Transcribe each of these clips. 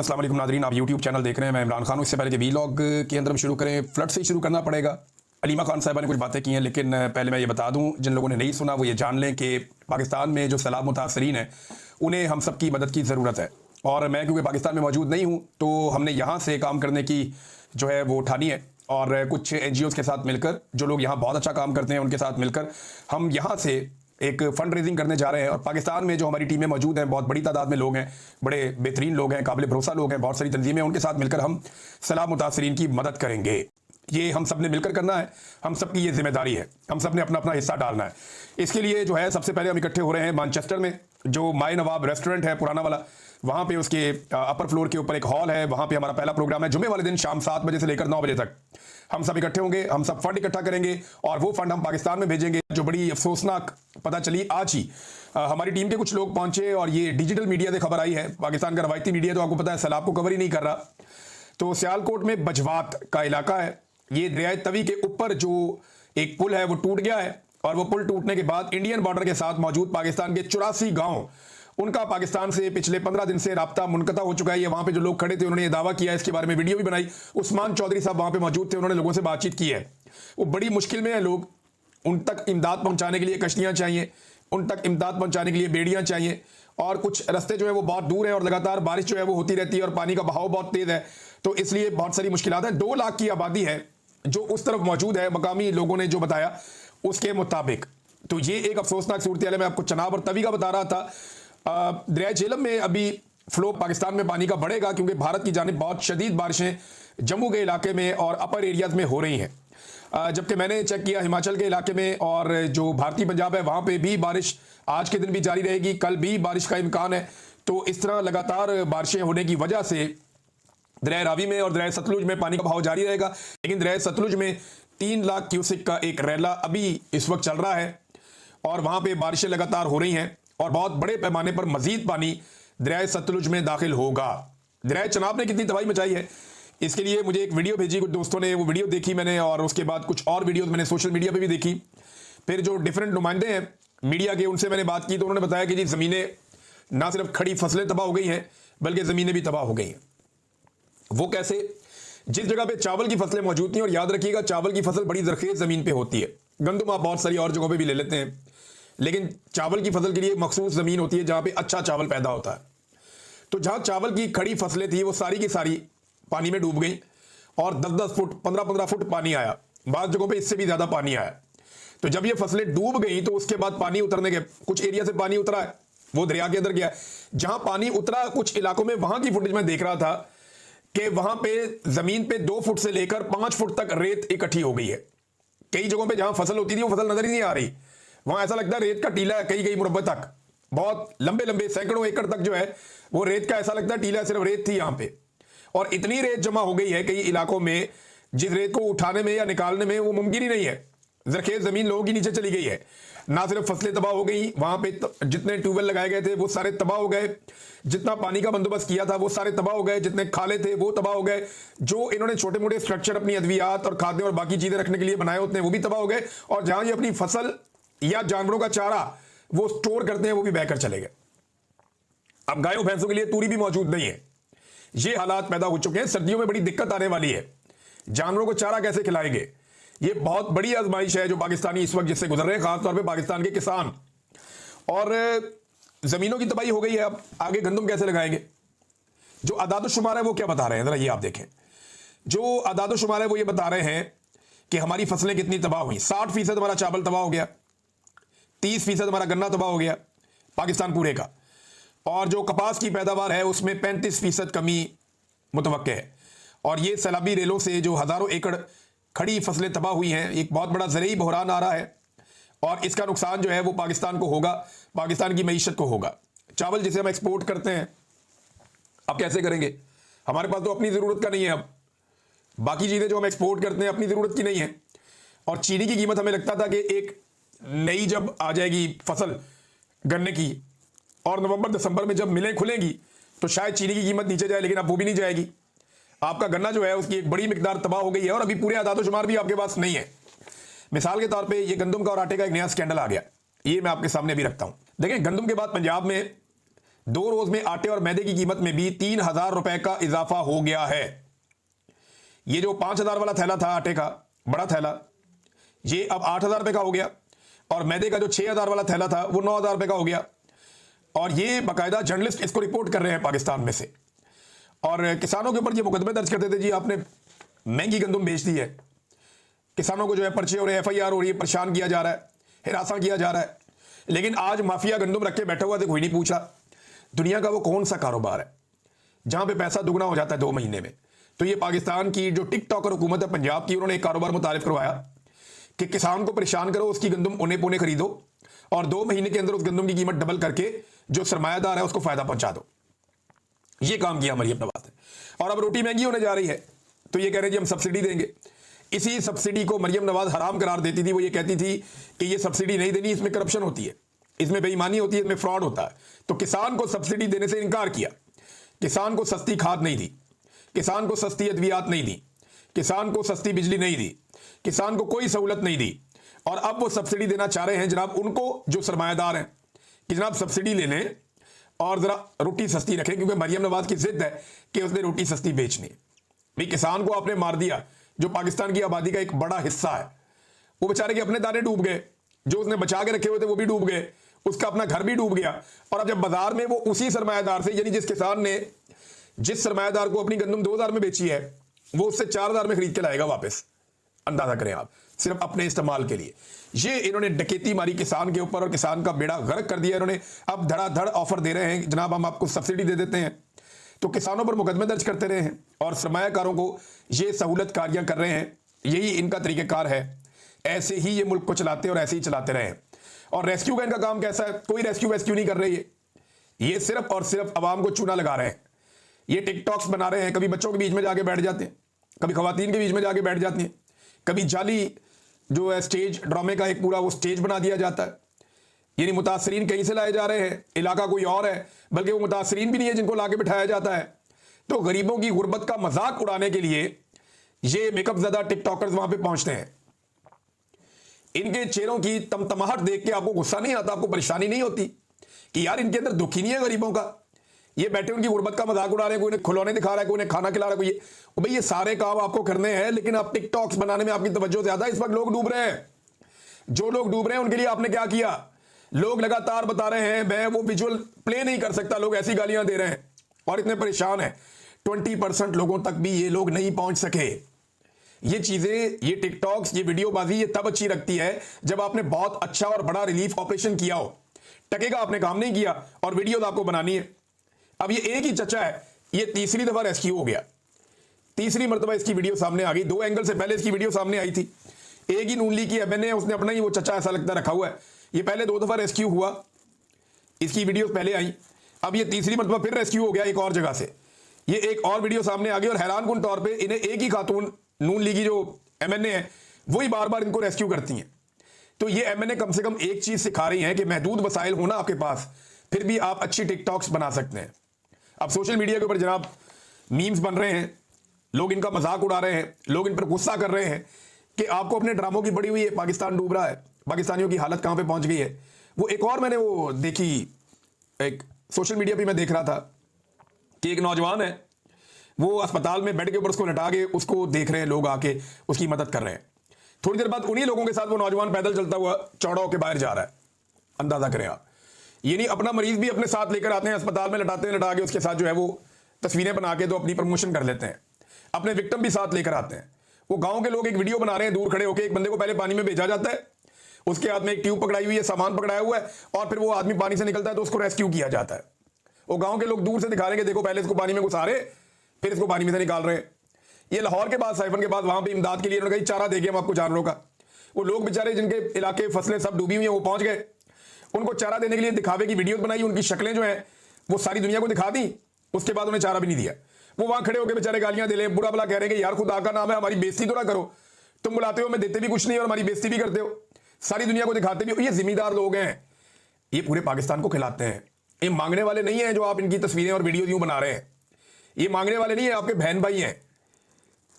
अस्सलाम वालेकुम नाज़रीन, आप यूट्यूब चैनल देख रहे हैं। मैं इमरान खान हूं। इससे पहले कि वीलॉग के अंदर हम शुरू करें, फ्लड से ही शुरू करना पड़ेगा। अलीमा खान साहिबा ने कुछ बातें की हैं, लेकिन पहले मैं ये बता दूं, जिन लोगों ने नहीं सुना वो ये जान लें कि पाकिस्तान में जो सैलाब मुतासरीन हैं उन्हें हम सब की मदद की ज़रूरत है। और मैं क्योंकि पाकिस्तान में मौजूद नहीं हूँ तो हमने यहाँ से काम करने की जो है वो उठानी है, और कुछ NGOs के साथ मिलकर, जो लोग यहाँ बहुत अच्छा काम करते हैं उनके साथ मिलकर हम यहाँ से एक फंड रेजिंग करने जा रहे हैं। और पाकिस्तान में जो हमारी टीमें मौजूद हैं, बहुत बड़ी तादाद में लोग हैं, बड़े बेहतरीन लोग हैं, काबिल भरोसा लोग हैं, बहुत सारी तंजीमें, उनके साथ मिलकर हम सैलाब मुतासरीन की मदद करेंगे। ये हम सब ने मिलकर करना है, हम सब की ये जिम्मेदारी है, हम सब ने अपना अपना हिस्सा डालना है। इसके लिए जो है सबसे पहले हम इकट्ठे हो रहे हैं मैनचेस्टर में, जो माए नवाब रेस्टोरेंट है पुराना वाला, वहाँ पे उसके अपर फ्लोर के ऊपर एक हॉल है। वहाँ पे हमारा पहला प्रोग्राम है जुमे वाले दिन शाम 7 बजे से लेकर 9 बजे तक। हम सब इकट्ठे होंगे, हम सब फंड इकट्ठा करेंगे और वो फंड हम पाकिस्तान में भेजेंगे। जो बड़ी अफसोसनाक पता चली आज ही, हमारी टीम के कुछ लोग पहुंचे और ये डिजिटल मीडिया से खबर आई है। पाकिस्तान का रवायती मीडिया तो आपको पता है सैलाब को कवर ही नहीं कर रहा। तो सियालकोट में बजवात का इलाका है, ये दरियाए तवी के ऊपर जो एक पुल है वो टूट गया है, और वो पुल टूटने के बाद इंडियन बॉर्डर के साथ मौजूद पाकिस्तान के 84 गांव, उनका पाकिस्तान से पिछले 15 दिन से राब्ता मुनक़ता हो चुका है। ये वहां पे जो लोग खड़े थे उन्होंने ये दावा किया, इसके बारे में वीडियो भी बनाई। उस्मान चौधरी साहब वहां पे मौजूद थे, उन्होंने लोगों से बातचीत की है। वो बड़ी मुश्किल में है लोग, उन तक इमदाद पहुंचाने के लिए कश्तियां चाहिए, उन तक इमदाद पहुंचाने के लिए बेड़ियां चाहिए, और कुछ रास्ते जो है वो बहुत दूर है और लगातार बारिश जो है वो होती रहती है और पानी का बहाव बहुत तेज है, तो इसलिए बहुत सारी मुश्किलात है। 2 लाख की आबादी है जो उस तरफ मौजूद है, मकामी लोगों ने जो बताया उसके मुताबिक। तो ये एक अफसोसनाक सूरत है। मैं आपको चनाब और तवी का बता रहा था। दरिया झेलम में अभी फ्लो पाकिस्तान में पानी का बढ़ेगा, क्योंकि भारत की जानिब बहुत शदीद बारिशें जम्मू के इलाके में और अपर एरियाज में हो रही हैं। जबकि मैंने चेक किया हिमाचल के इलाके में और जो भारतीय पंजाब है वहाँ पे भी बारिश आज के दिन भी जारी रहेगी, कल भी बारिश का इम्कान है। तो इस तरह लगातार बारिशें होने की वजह से दरिया रावी में और दरिया सतलुज में पानी का बहाव जारी रहेगा। लेकिन दरिया सतलुज में 3 लाख क्यूसेक का एक रैला अभी इस वक्त चल रहा है और वहाँ पे बारिशें लगातार हो रही हैं, और बहुत बड़े पैमाने पर मजीद पानी दरिया सतलुज में दाखिल होगा। दरिया चनाब ने कितनी तबाही मचाई है, इसके लिए मुझे एक वीडियो भेजी कुछ दोस्तों ने, वो वीडियो देखी मैंने, और उसके बाद कुछ और वीडियोस मैंने सोशल मीडिया पे भी देखी। फिर जो डिफरेंट नुमाइंदे हैं मीडिया के, उनसे मैंने बात की तो उन्होंने बताया कि जी ज़मीनें ना सिर्फ खड़ी फसलें तबाह हो गई हैं बल्कि ज़मीनें भी तबाह हो गई हैं। वो कैसे? जिस जगह पे चावल की फसलें मौजूद थी, और याद रखिएगा चावल की फसल बड़ी ज़रखेज़ ज़मीन पे होती है, गंदम आप बहुत सारी और जगहों पे भी ले लेते हैं, लेकिन चावल की फसल के लिए मखसूस ज़मीन होती है जहाँ पे अच्छा चावल पैदा होता है। तो जहाँ चावल की खड़ी फसलें थी वो सारी की सारी पानी में डूब गई, और 10-10 फुट 15-15 फुट पानी आया, बाद जगहों पे इससे भी ज़्यादा पानी आया। तो जब ये फसलें डूब गई तो उसके बाद पानी उतरने के, कुछ एरिया से पानी उतरा है वो दरिया के अंदर गया। जहाँ पानी उतरा कुछ इलाकों में, वहाँ की फुटेज में देख रहा था कि वहाँ पे ज़मीन पे 2 फुट से लेकर 5 फुट तक रेत इकट्ठी हो गई है। कई जगहों पे जहाँ फसल होती थी वो फसल नजर ही नहीं आ रही, वहां ऐसा लगता है रेत का टीला है, कई मुरब्बे तक, बहुत लंबे लंबे सैकड़ों एकड़ तक जो है वो रेत का, ऐसा लगता है टीला, सिर्फ रेत थी यहाँ पे। और इतनी रेत जमा हो गई है कई इलाकों में, जिस रेत को उठाने में या निकालने में वो मुमकिन ही नहीं है। जरखेज जमीन लोगों की नीचे चली गई है। ना सिर्फ फसलें तबाह हो गई, वहां पे जितने ट्यूबवेल लगाए गए थे वो सारे तबाह हो गए, जितना पानी का बंदोबस्त किया था वो सारे तबाह हो गए, जितने खाले थे वो तबाह हो गए, जो इन्होंने छोटे मोटे स्ट्रक्चर अपनी अद्वियात और खाद्य और बाकी चीजें रखने के लिए बनाए होते हैं वो भी तबाह हो गए, और जहां ये अपनी फसल या जानवरों का चारा वो स्टोर करते हैं वो भी बहकर चले गए। अब गायों भैंसों के लिए तूरी भी मौजूद नहीं है। ये हालात पैदा हो चुके हैं। सर्दियों में बड़ी दिक्कत आने वाली है, जानवरों को चारा कैसे खिलाएंगे? ये बहुत बड़ी आजमाइश है जो पाकिस्तानी इस वक्त जिससे गुजर रहे हैं, खासतौर पे पाकिस्तान के किसान। और जमीनों की तबाही हो गई है, अब आगे गंदम कैसे लगाएंगे? जो आदाद-ओ-शुमार है वो क्या बता रहे हैं, जरा ये आप देखें। जो आदाद-ओ-शुमार है वो ये बता रहे हैं कि हमारी फसलें कितनी तबाह हुई। 60% हमारा चावल तबाह हो गया, 30% हमारा गन्ना तबाह हो गया पाकिस्तान पूरे का, और जो कपास की पैदावार है उसमें 35% कमी मुतवक्के है। और ये सैलाबी रेलों से जो हज़ारों एकड़ खड़ी फसलें तबाह हुई हैं, एक बहुत बड़ा ज़रूरी बहरान आ रहा है, और इसका नुकसान जो है वो पाकिस्तान को होगा, पाकिस्तान की मईशत को होगा। चावल जिसे हम एक्सपोर्ट करते हैं अब कैसे करेंगे? हमारे पास तो अपनी ज़रूरत का नहीं है, अब बाकी चीज़ें जो हम एक्सपोर्ट करते हैं अपनी ज़रूरत की नहीं है। और चीनी की कीमत हमें लगता था कि एक नई जब आ जाएगी फसल गन्ने की, और नवंबर दिसंबर में जब मिलें खुलेंगी तो शायद चीनी की कीमत नीचे जाए, लेकिन अब वो भी नहीं जाएगी। आपका गन्ना जो है उसकी एक बड़ी मिकदार तबाह हो गई है, और अभी पूरे आदाद-ओ-शुमार भी आपके पास नहीं है। मिसाल के तौर पे ये गंदम का और आटे का एक नया स्कैंडल आ गया, ये मैं आपके सामने भी रखता हूं। देखिए, गंदम के बाद पंजाब में 2 रोज में आटे और मैदे की कीमत में भी 3,000 रुपए का इजाफा हो गया है। ये जो 5,000 वाला थैला था आटे का, बड़ा थैला, ये अब 8,000 रुपए का हो गया, और मैदे का जो 6,000 वाला थैला था वो 9,000 रुपए का हो गया। और ये बाकायदा जर्नलिस्ट इसको रिपोर्ट कर रहे हैं पाकिस्तान में से, और किसानों के ऊपर ये मुकदमे दर्ज करते थे, जी आपने महंगी गंदम बेच दी है, किसानों को जो है पर्चे हो रहे हैं, FIR हो रही है, परेशान किया जा रहा है, हिरासा किया जा रहा है। लेकिन आज माफिया गंदम रख के बैठा हुआ तो कोई नहीं पूछ रहा। दुनिया का वो कौन सा कारोबार है जहां पे पैसा दुगना हो जाता है 2 महीने में? तो ये पाकिस्तान की जो टिकटॉकर हुकूमत है पंजाब की, उन्होंने एक कारोबार मुतारिफ करवाया कि किसान को परेशान करो, उसकी गंदम उन्हें पुने खरीदो, और 2 महीने के अंदर उस गंदम की कीमत डबल करके जो सरमायादार है उसको फायदा पहुंचा दो। ये काम किया मरियम नवाज ने। और अब रोटी महंगी होने जा रही है तो ये कह रहे हैं जी हम सब्सिडी देंगे। इसी सब्सिडी को मरियम नवाज हराम करार देती थी। वो ये कहती थी कि ये सब्सिडी नहीं देनी, इसमें करप्शन होती है, इसमें बेईमानी होती है, इसमें फ्रॉड होता है। तो किसान को सब्सिडी देने से इनकार किया, किसान को सस्ती खाद नहीं दी, किसान को सस्ती अद्वियात नहीं दी, किसान को सस्ती बिजली नहीं दी, किसान को कोई सहूलत नहीं दी। और अब वो सब्सिडी देना चाह रहे हैं जनाब उनको जो सरमायादार हैं कि जनाब सब्सिडी ले लें और जरा रोटी सस्ती रखें, क्योंकि मरियम नवाज की जिद है कि उसने रोटी सस्ती बेचनी है। भाई किसान को आपने मार दिया, जो पाकिस्तान की आबादी का एक बड़ा हिस्सा है, वो बेचारे के अपने दाने डूब गए, जो उसने बचा के रखे हुए थे वो भी डूब गए, उसका अपना घर भी डूब गया। और अब जब बाजार में वो उसी सरमायादार से, यानी जिस किसान ने जिस सरमायादार को अपनी गंदम 2,000 में बेची है, वो उससे 4,000 में खरीद के लाएगा वापस। अंदाजा करें आप, सिर्फ अपने इस्तेमाल के लिए। ये इन्होंने डकैती मारी किसान के ऊपर और किसान का बेड़ा गर्क कर दिया इन्होंने। अब धड़ाधड़ ऑफर दे रहे हैं, जनाब हम आपको सब्सिडी दे देते हैं, तो किसानों पर मुकदमे दर्ज करते रहे हैं और सरमायाकारों को ये सहूलत कारियां कर रहे हैं। यही इनका तरीक़ेकार है, ऐसे ही ये मुल्क को चलाते और ऐसे ही चलाते रहे। और रेस्क्यू का इनका काम कैसा है? कोई रेस्क्यू नहीं कर रही है, ये सिर्फ और सिर्फ अवाम को चूना लगा रहे हैं। ये टिकटॉक्स बना रहे हैं, कभी बच्चों के बीच में जाके बैठ जाते हैं, कभी खवातीन के बीच में जाके बैठ जाती हैं, कभी जाली जो है स्टेज ड्रामे का एक पूरा वो स्टेज बना दिया जाता है। यानी मुतासरीन कहीं से लाए जा रहे हैं, इलाका कोई और है, बल्कि वो मुतासरीन भी नहीं है जिनको लाके बिठाया जाता है। तो गरीबों की गुर्बत का मजाक उड़ाने के लिए ये मेकअप ज़्यादा टिकटॉकर्स वहां पे पहुंचते हैं। इनके चेहरों की तमतमाहट देख के आपको गुस्सा नहीं आता, आपको परेशानी नहीं होती कि यार इनके अंदर दुख ही नहीं है गरीबों का? ये बैठे उनकी गुर्बत का मजाक उड़ा रहे हैं, कोई उन्हें खिलौने दिखा रहा है, कोई उन्हें खाना खिला रहा है, कोई भाई ये सारे काम आपको करने हैं, लेकिन आप टिकटॉक्स बनाने में आपकी तवज्जो ज्यादा। इस वक्त लोग डूब रहे हैं, जो लोग डूब रहे हैं उनके लिए आपने क्या किया? लोग लगातार बता रहे हैं मैं वो विजुअल प्ले नहीं कर सकता, लोग ऐसी गालियां दे रहे हैं और इतने परेशान हैं। 20% लोगों तक भी ये लोग नहीं पहुंच सके। ये चीजें, ये टिकटॉक्स, ये वीडियोबाजी ये तब अच्छी लगती है जब आपने बहुत अच्छा और बड़ा रिलीफ ऑपरेशन किया हो। टके का आपने काम नहीं किया और वीडियो आपको बनानी है। अब ये एक ही चचा है, ये तीसरी दफा रेस्क्यू हो गया, तीसरी मरतबा इसकी वीडियो सामने आ गई। 2 एंगल से पहले इसकी वीडियो सामने आई थी। एक ही नून लीग की एमएनए उसने अपना ही वो चचा ऐसा लगता रखा हुआ है। ये पहले 2 दफा रेस्क्यू हुआ, इसकी वीडियो पहले आई, अब ये तीसरी मरतबा फिर रेस्क्यू हो गया एक और जगह से। ये एक और वीडियो सामने आ गई और हैरान कुन तौर पर इन्हें एक ही खातून नून लीगी जो एमएनए है वही बार बार इनको रेस्क्यू करती हैं। तो ये एमएनए कम से कम एक चीज सिखा रही है कि महदूद वसाइल होना आपके पास, फिर भी आप अच्छी टिकटॉक्स बना सकते हैं। अब सोशल मीडिया के ऊपर जनाब मीम्स बन रहे हैं, लोग इनका मजाक उड़ा रहे हैं, लोग इन पर गुस्सा कर रहे हैं कि आपको अपने ड्रामों की बड़ी हुई है, पाकिस्तान डूब रहा है, पाकिस्तानियों की हालत कहां पे पहुंच गई है। वो एक और मैंने वो देखी, एक सोशल मीडिया पे मैं देख रहा था कि एक नौजवान है, वो अस्पताल में बेड के ऊपर उसको लटा के उसको देख रहे हैं लोग, आके उसकी मदद कर रहे हैं। थोड़ी देर बाद उन्हीं लोगों के साथ वो नौजवान पैदल चलता हुआ चौड़ा होकर बाहर जा रहा है। अंदाजा करें आप, ये नहीं अपना मरीज भी अपने साथ लेकर आते हैं, अस्पताल में लटाते हैं, लटा के उसके साथ जो है वो तस्वीरें बना के तो अपनी प्रमोशन कर लेते हैं, अपने विक्टिम भी साथ लेकर आते हैं। वो गांव के लोग एक वीडियो बना रहे हैं दूर खड़े होकर, एक बंदे को पहले पानी में भेजा जाता है, उसके हाथ में एक ट्यूब पकड़ाई हुई है, सामान पकड़ाया हुआ है, और फिर वो आदमी पानी से निकलता है तो उसको रेस्क्यू किया जाता है। वो गांव के लोग दूर से दिखा रहे हैं कि देखो पहले इसको पानी में घुसा रहे, फिर इसको पानी में से निकाल रहे हैं। ये लाहौर के बाद, साइफन के बाद, वहां पे इमदाद के लिए उन्होंने कहा चारा देंगे हम आपको जानवरों का। वो लोग बेचारे जिनके इलाके फसलें सब डूबी हुई हैं वो पहुंच गए, उनको चारा देने के लिए दिखावे की वीडियोस बनाई, उनकी शक्लें जो हैं वो सारी दुनिया को दिखा दी, उसके बाद उन्हें चारा भी नहीं दिया। वो वहां खड़े होकर बेचारे गालियां दे रहे हैं, बुरा भला कह रहे हैं कि यार खुदा का नाम है हमारी बेइज्जती तो ना करो, तुम बुलाते हो हमें देते भी कुछ नहीं और हमारी बेइज्जती भी करते हो, सारी दुनिया को दिखाते भी हो। ये जिम्मेदार लोग हैं, ये पूरे पाकिस्तान को खिलाते हैं। ये मांगने वाले नहीं है जो आप इनकी तस्वीरें और वीडियो यूं बना रहे हैं, ये मांगने वाले नहीं है, आपके बहन भाई हैं,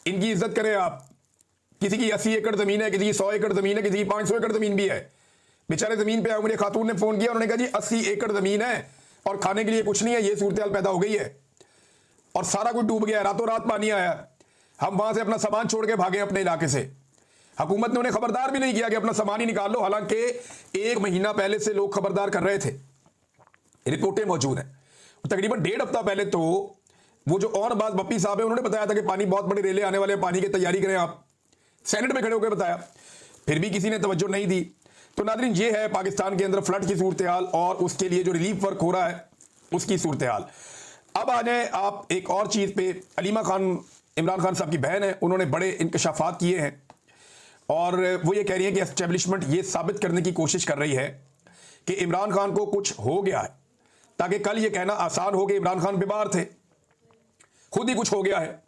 इनकी इज्जत करें आप। किसी की 80 एकड़ जमीन है, किसी की 100 एकड़ जमीन है, किसी की 500 एकड़ जमीन भी है। बेचारे जमीन पे आए, मुझे खातून ने फोन किया, उन्होंने कहा जी 80 एकड़ जमीन है, और खाने के लिए कुछ नहीं है, ये सूरत हाल पैदा हो गई है और सारा कुछ डूब गया है, रातों रात पानी आया। हम वहां से अपना सामान छोड़ के भागे अपने इलाके से। हुकूमत ने उन्हें खबरदार भी नहीं किया कि अपना सामान ही निकाल लो, हालांकि 1 महीना पहले से लोग खबरदार कर रहे थे, रिपोर्टें मौजूद हैं। तकरीबन 1.5 हफ्ता पहले तो वो जो और बात बप्पी साहब है उन्होंने बताया था कि पानी बहुत बड़ी रेले आने वाले हैं, पानी की तैयारी करें आप, सेनेट में खड़े होकर बताया, फिर भी किसी ने तवज्जो नहीं दी। तो नाज़रीन, ये है पाकिस्तान के अंदर फ्लड की सूरत हाल और उसके लिए जो रिलीफ वर्क हो रहा है उसकी सूरत हाल। अब आ जाए आप एक और चीज़ पे। अलीमा खान, इमरान खान साहब की बहन है, उन्होंने बड़े इंकशाफात किए हैं और वो ये कह रही है कि एस्टेब्लिशमेंट ये साबित करने की कोशिश कर रही है कि इमरान खान को कुछ हो गया है, ताकि कल ये कहना आसान हो कि इमरान खान बीमार थे, खुद ही कुछ हो गया है।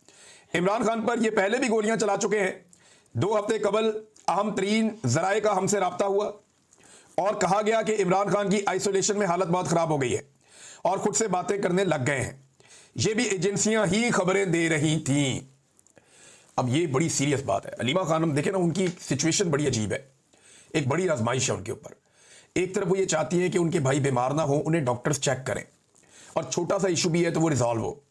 इमरान खान पर ये पहले भी गोलियां चला चुके हैं। 2 हफ्ते कबल अहम तरीन जराए का हमसे रब्ता हुआ और कहा गया कि इमरान खान की आइसोलेशन में हालत बहुत ख़राब हो गई है और खुद से बातें करने लग गए हैं। ये भी एजेंसियां ही खबरें दे रही थीं। अब ये बड़ी सीरियस बात है। अलीमा खान, हम देखें ना, उनकी सिचुएशन बड़ी अजीब है, एक बड़ी आजमाइश है उनके ऊपर। एक तरफ वो ये चाहती है कि उनके भाई बीमार ना हो, उन्हें डॉक्टर्स चेक करें और छोटा सा इशू भी है तो वो रिजॉल्व हो।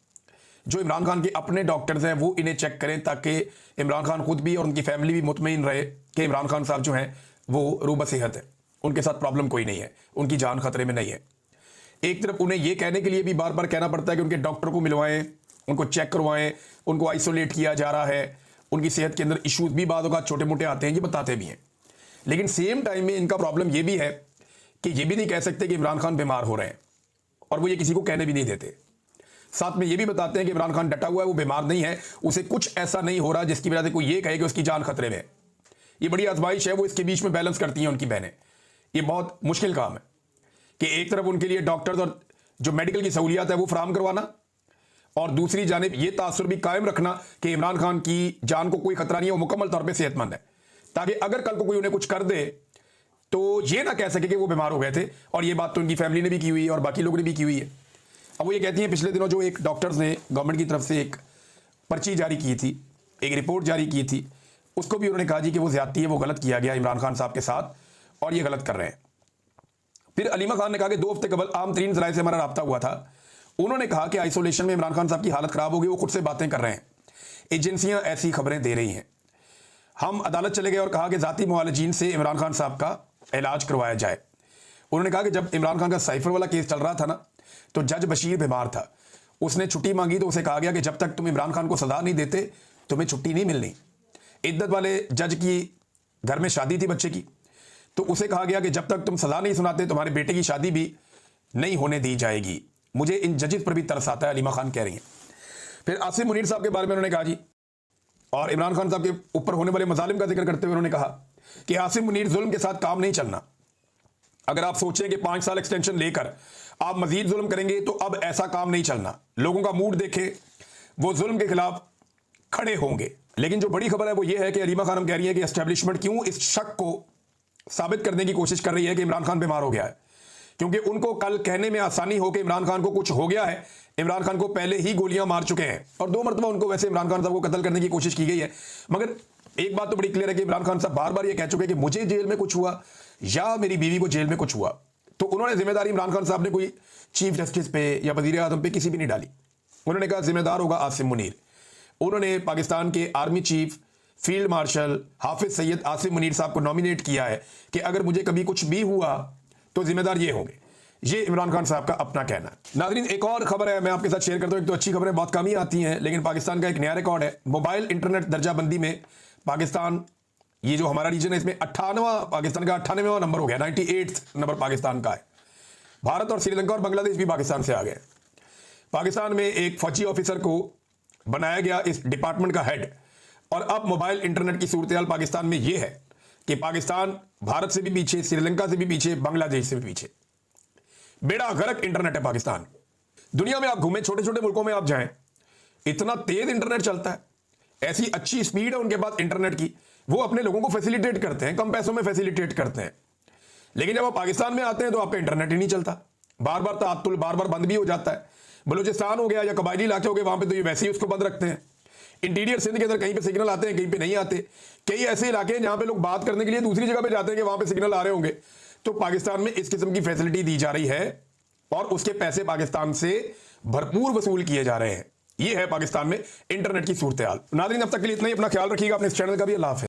जो इमरान खान के अपने डॉक्टर्स हैं वो इन्हें चेक करें ताकि इमरान खान खुद भी और उनकी फैमिली भी मुतमईन रहे कि इमरान खान साहब जो हैं वो रूबा सेहत है, उनके साथ प्रॉब्लम कोई नहीं है, उनकी जान खतरे में नहीं है। एक तरफ उन्हें ये कहने के लिए भी बार बार कहना पड़ता है कि उनके डॉक्टर को मिलवाएं, उनको चेक करवाएं, उनको आइसोलेट किया जा रहा है, उनकी सेहत के अंदर इश्यूज भी बाद का छोटे मोटे आते हैं, ये बताते भी हैं। लेकिन सेम टाइम में इनका प्रॉब्लम ये भी है कि ये भी नहीं कह सकते कि इमरान खान बीमार हो रहे हैं और वो ये किसी को कहने भी नहीं देते। साथ में ये भी बताते हैं कि इमरान खान डटा हुआ है, वो बीमार नहीं है, उसे कुछ ऐसा नहीं हो रहा जिसकी वजह से कोई ये कहे कि उसकी जान खतरे में है। ये बड़ी आजमाइश है, वो इसके बीच में बैलेंस करती हैं उनकी बहनें। ये बहुत मुश्किल काम है कि एक तरफ उनके लिए डॉक्टर्स और जो मेडिकल की सहूलियात है वो फराहम करवाना और दूसरी जानिब ये तासुर भी कायम रखना कि इमरान खान की जान को कोई खतरा नहीं है, वो मुकम्मल तौर पर सेहतमंद है, ताकि अगर कल को कोई उन्हें कुछ कर दे तो ये ना कह सके कि वो बीमार हो गए थे। और ये बात तो उनकी फैमिली ने भी की हुई है और बाकी लोगों ने भी की हुई है। अब वो ये कहती हैं पिछले दिनों जो एक डॉक्टर्स ने गवर्नमेंट की तरफ से एक पर्ची जारी की थी, एक रिपोर्ट जारी की थी, उसको भी उन्होंने कहा जी कि वो ज्यादती है, वो गलत किया गया इमरान खान साहब के साथ और ये गलत कर रहे हैं। फिर अलीमा खान ने कहा कि 2 हफ्ते कबल आम तरीन जराए से हमारा रब्ता हुआ था, उन्होंने कहा कि आइसोलेशन में इमरान खान साहब की हालत खराब होगी, वो खुद से बातें कर रहे हैं, एजेंसियां ऐसी खबरें दे रही हैं। हम अदालत चले गए और कहा कि जाती मुआलजीन से इमरान खान साहब का इलाज करवाया जाए। उन्होंने कहा कि जब इमरान खान का साइफर वाला केस चल रहा था ना, तो जज बशीर बीमार था, उसने छुट्टी मांगी तो उसे कहा गया कि जब तक तुम इमरान खान को सजा नहीं देते तुम्हें छुट्टी नहीं मिलनी। इद्दत वाले जज की घर में शादी थी बच्चे की, तो उसे कहा गया कि जब तक तुम सजा नहीं सुनाते तुम्हारे बेटे की शादी भी नहीं होने दी जाएगी। मुझे इन जजेस पर भी तरस आता है, अलीमा खान कह रही हैं। फिर आसिम मुनीर साहब के बारे में उन्होंने कहा जी, और इमरान खान साहब के ऊपर होने वाले मजालिम का जिक्र करते हुए उन्होंने कहा कि आसिम मुनीर जुल्म के साथ काम नहीं चलना। अगर आप सोचें कि 5 साल एक्सटेंशन लेकर आप मजीद जुल्म करेंगे तो अब ऐसा काम नहीं चलना। लोगों का मूड देखे, वो जुल्म के खिलाफ खड़े होंगे। लेकिन जो बड़ी खबर है वो ये है कि अलीमा खान कह रही है कि एस्टेब्लिशमेंट क्यों इस शक को साबित करने की कोशिश कर रही है कि इमरान खान बीमार हो गया है, क्योंकि उनको कल कहने में आसानी हो कि इमरान खान को कुछ हो गया है। इमरान खान को पहले ही गोलियां मार चुके हैं और 2 मरतबा उनको वैसे इमरान खान साहब को कत्ल करने की कोशिश की गई है। मगर एक बात तो बड़ी क्लियर है कि इमरान खान साहब बार बार ये कह चुके हैं कि मुझे जेल में कुछ हुआ या मेरी बीवी को जेल में कुछ हुआ। तो उन्होंने जिम्मेदारी इमरान खान साहब ने कोई चीफ जस्टिस पे या वजीर आजम पे किसी भी नहीं डाली। उन्होंने कहा जिम्मेदार होगा आसिम मुनीर। उन्होंने पाकिस्तान के आर्मी चीफ फील्ड मार्शल हाफिज सैयद आसिम मुनीर साहब को नॉमिनेट किया है कि अगर मुझे कभी कुछ भी हुआ तो जिम्मेदार ये होंगे। ये इमरान खान साहब का अपना कहना है। नाज़रीन, एक और खबर है मैं आपके साथ शेयर करता हूँ। एक तो अच्छी खबरें बहुत कम ही आती हैं, लेकिन पाकिस्तान का एक नया रिकॉर्ड है। मोबाइल इंटरनेट दर्जाबंदी में पाकिस्तान, ये जो हमारा रीजन है, इसमें 98वां, पाकिस्तान का 98वां नंबर हो गया। 98th नंबर पाकिस्तान का है। भारत और श्रीलंका और बांग्लादेश भी पाकिस्तान से आ गए। पाकिस्तान में एक फौजी ऑफिसर को बनाया गया इस डिपार्टमेंट का हेड। और अब मोबाइल इंटरनेट की सूरत हाल पाकिस्तान में यह है कि पाकिस्तान भारत से भी पीछे, श्रीलंका से भी पीछे, बांग्लादेश से भी पीछे। बेड़ा गर्क इंटरनेट है पाकिस्तान। दुनिया में आप घूमें, छोटे छोटे मुल्कों में आप जाएं, इतना तेज इंटरनेट चलता है, ऐसी अच्छी स्पीड है उनके पास इंटरनेट की, वो अपने लोगों को फैसिलिटेट करते हैं, कम पैसों में फैसिलिटेट करते हैं। लेकिन जब आप पाकिस्तान में आते हैं तो आपका इंटरनेट ही नहीं चलता, बार बार तात्तुल, बार बार बंद भी हो जाता है। बलूचिस्तान हो गया या कबायली इलाके हो गए, वहां पे तो ये वैसे ही उसको बंद रखते हैं। इंटीरियर सिंध के अंदर कहीं पे सिग्नल आते हैं, कहीं पे नहीं आते। कई ऐसे इलाके हैं जहां पे लोग बात करने के लिए दूसरी जगह पे जाते हैं कि वहां पे सिग्नल आ रहे होंगे। तो पाकिस्तान में इस किस्म की फैसिलिटी दी जा रही है और उसके पैसे पाकिस्तान से भरपूर वसूल किए जा रहे हैं। ये है पाकिस्तान में इंटरनेट की सूरत हाल। नाज़रीन, अब तक के लिए इतना ही। अपना ख्याल रखिएगा, अपने इस चैनल का भी। अल्लाह हाफ़िज़।